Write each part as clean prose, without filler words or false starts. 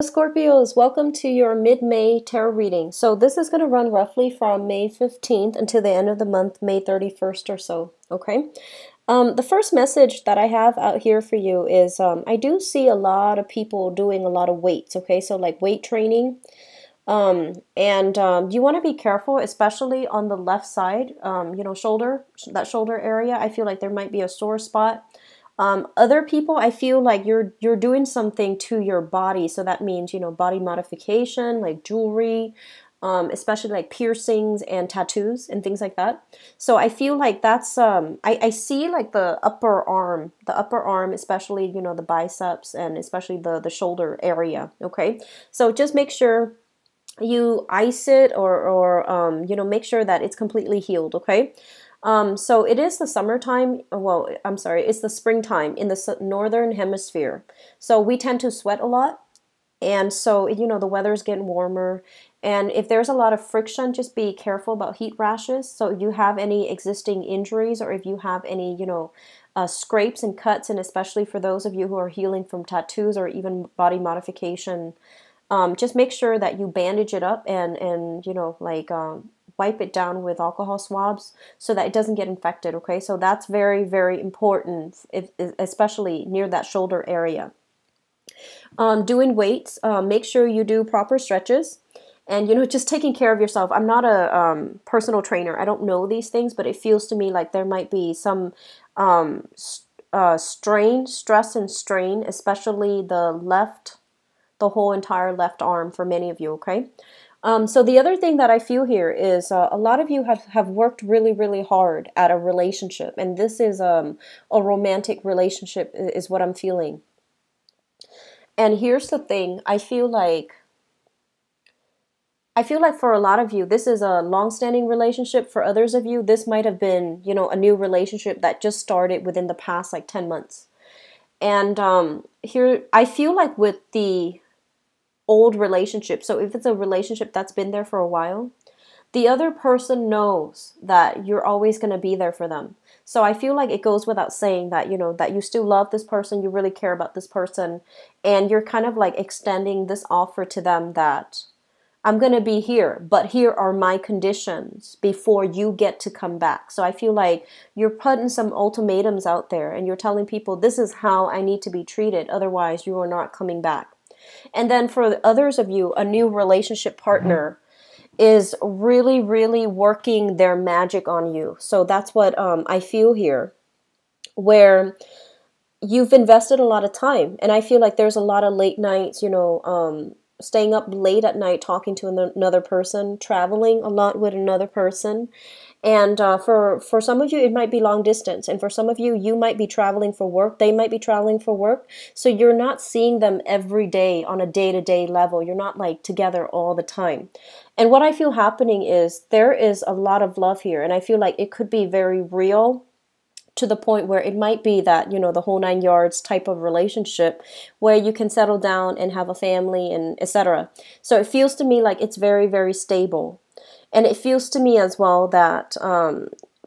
Scorpios, welcome to your mid-May tarot reading. So this is going to run roughly from May 15th until the end of the month, May 31st or so, okay? The first message that I have out here for you is I do see a lot of people doing a lot of weights, okay? So like weight training. You want to be careful, especially on the left side, shoulder, that shoulder area. I feel like there might be a sore spot. Other people, I feel like you're doing something to your body. So that means, body modification, like jewelry, especially like piercings and tattoos and things like that. So I feel like that's, I see like the upper arm, especially, the biceps and especially the shoulder area. Okay. So just make sure you ice it or make sure that it's completely healed. Okay. So it is the summertime, well, I'm sorry, it's the springtime in the northern hemisphere. So we tend to sweat a lot. And so, the weather's getting warmer. And if there's a lot of friction, just be careful about heat rashes. So if you have any existing injuries or if you have any, scrapes and cuts, and especially for those of you who are healing from tattoos or even body modification, just make sure that you bandage it up and wipe it down with alcohol swabs so that it doesn't get infected, okay? So that's very, very important, especially near that shoulder area. Doing weights, make sure you do proper stretches and, just taking care of yourself. I'm not a personal trainer. I don't know these things, but it feels to me like there might be some stress and strain, especially the whole entire left arm for many of you, okay? So the other thing that I feel here is a lot of you have worked really, really hard at a relationship. And this is a romantic relationship is what I'm feeling. And here's the thing. I feel like for a lot of you, this is a long-standing relationship. For others of you, this might have been, a new relationship that just started within the past like 10 months. And here, I feel like with the old relationship, so if it's a relationship that's been there for a while, the other person knows that you're always going to be there for them. So I feel like it goes without saying that, that you still love this person, you really care about this person, and you're kind of like extending this offer to them that I'm going to be here, but here are my conditions before you get to come back. So I feel like you're putting some ultimatums out there and you're telling people this is how I need to be treated. Otherwise, you are not coming back. And then for others of you, a new relationship partner is really, really working their magic on you. So that's what I feel here, where you've invested a lot of time. And I feel like there's a lot of late nights, staying up late at night talking to another person, traveling a lot with another person. And for some of you, it might be long distance. And for some of you, you might be traveling for work. They might be traveling for work. So you're not seeing them every day on a day-to-day level. You're not like together all the time. And what I feel happening is there is a lot of love here. And I feel like it could be very real to the point where it might be that, the whole 9 yards type of relationship where you can settle down and have a family and etc. So it feels to me like it's very, very stable. And it feels to me as well that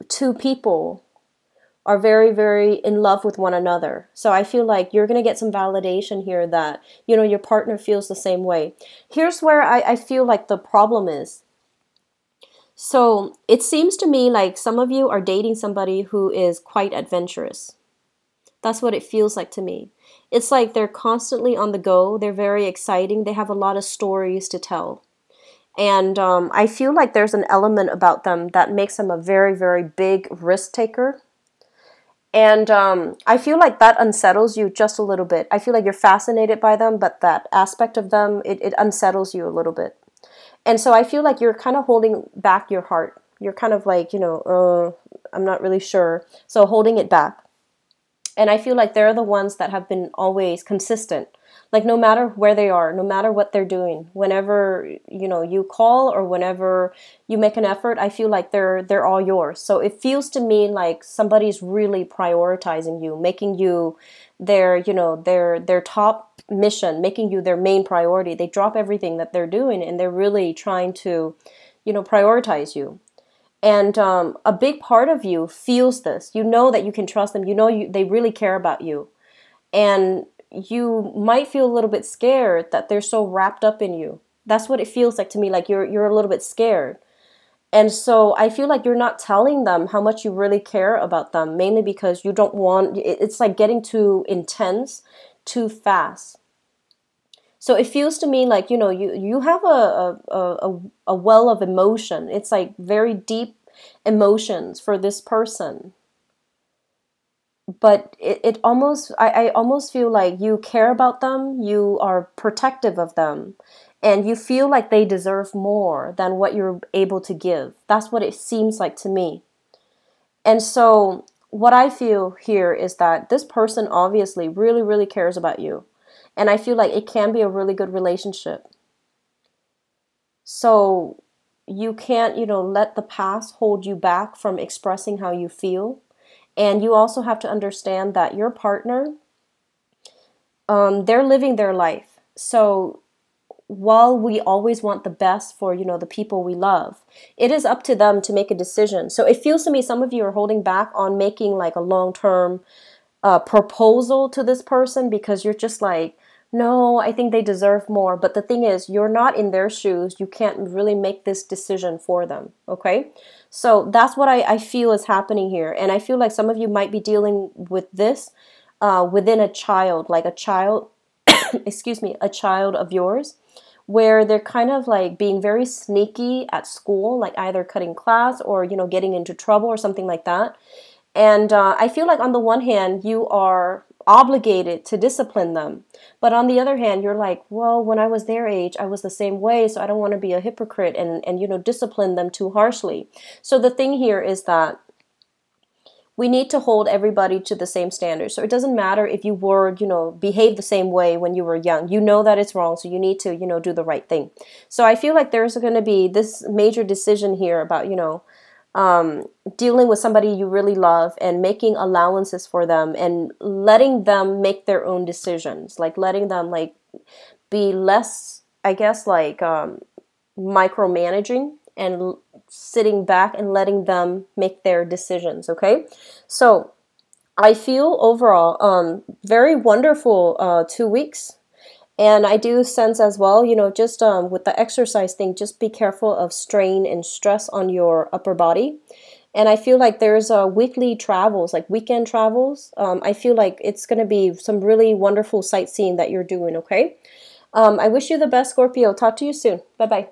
two people are very, very in love with one another. So I feel like you're going to get some validation here that, your partner feels the same way. Here's where I feel like the problem is. So it seems to me like some of you are dating somebody who is quite adventurous. That's what it feels like to me. It's like they're constantly on the go. They're very exciting. They have a lot of stories to tell. And I feel like there's an element about them that makes them a very, very big risk taker. And I feel like that unsettles you just a little bit. I feel like you're fascinated by them, but that aspect of them, it unsettles you a little bit. And so I feel like you're kind of holding back your heart. You're kind of like, I'm not really sure. So holding it back. And I feel like they're the ones that have been always consistent. Like no matter where they are, no matter what they're doing, whenever, you call or whenever you make an effort, I feel like they're all yours. So it feels to me like somebody's really prioritizing you, making you their top mission, making you their main priority. They drop everything that they're doing and they're really trying to, prioritize you. And a big part of you feels this. You know that you can trust them. They really care about you. And you might feel a little bit scared that they're so wrapped up in you. That's what it feels like to me, like you're a little bit scared. And so I feel like you're not telling them how much you really care about them, mainly because you don't want, it's like getting too intense too fast. So it feels to me like, you have a well of emotion. It's like very deep emotions for this person. But it almost, I almost feel like you care about them, you are protective of them, and you feel like they deserve more than what you're able to give. That's what it seems like to me. And so what I feel here is that this person obviously really, really cares about you. And I feel like it can be a really good relationship. So you can't, let the past hold you back from expressing how you feel. And you also have to understand that your partner, they're living their life. So while we always want the best for, the people we love, it is up to them to make a decision. So it feels to me some of you are holding back on making like a long-term proposal to this person because you're just like, no, I think they deserve more. But the thing is, you're not in their shoes. You can't really make this decision for them. Okay. So that's what I feel is happening here. And I feel like some of you might be dealing with this within a child, like a child, excuse me, a child of yours, where they're kind of like being very sneaky at school, like either cutting class or, getting into trouble or something like that. And I feel like on the one hand, you are obligated to discipline them. But on the other hand, you're like, well, when I was their age, I was the same way. So I don't want to be a hypocrite and discipline them too harshly. So the thing here is that we need to hold everybody to the same standards. So it doesn't matter if you were, behave the same way when you were young. You know that it's wrong. So you need to, do the right thing. So I feel like there's going to be this major decision here about, dealing with somebody you really love and making allowances for them and letting them make their own decisions, like letting them like be less, I guess, like micromanaging and sitting back and letting them make their decisions. Okay. So I feel overall very wonderful 2 weeks. And I do sense as well, just with the exercise thing, just be careful of strain and stress on your upper body. And I feel like there's weekly travels, like weekend travels. I feel like it's going to be some really wonderful sightseeing that you're doing, okay? I wish you the best, Scorpio. Talk to you soon. Bye-bye.